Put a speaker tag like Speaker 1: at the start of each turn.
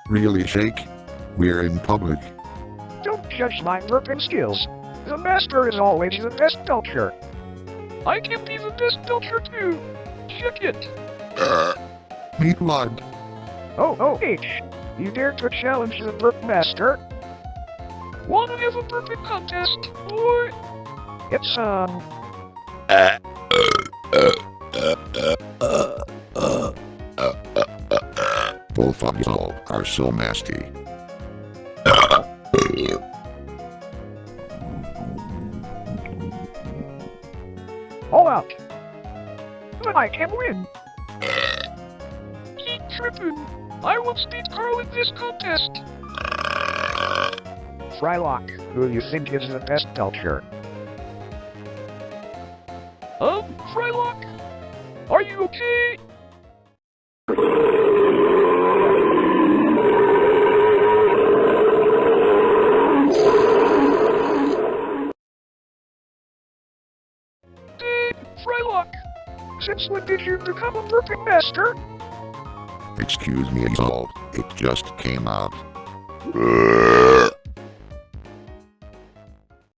Speaker 1: Really, Shake? We're in public.
Speaker 2: Don't judge my burping skills. The master is always the best belcher. I can be the best belcher too. Check it.
Speaker 1: Meatwad.
Speaker 2: Oh, H. You dare to challenge the burp master? Wanna have a burping contest, boy? It's on.
Speaker 1: Both of y'all are so nasty.
Speaker 2: All out. But I can win. Keep tripping. I will beat Carl in this contest. Frylock, who you think is the best belcher? Frylock? Are you okay? Frylock, since when did you become a burping master?
Speaker 1: Excuse me, y'all. It just came out.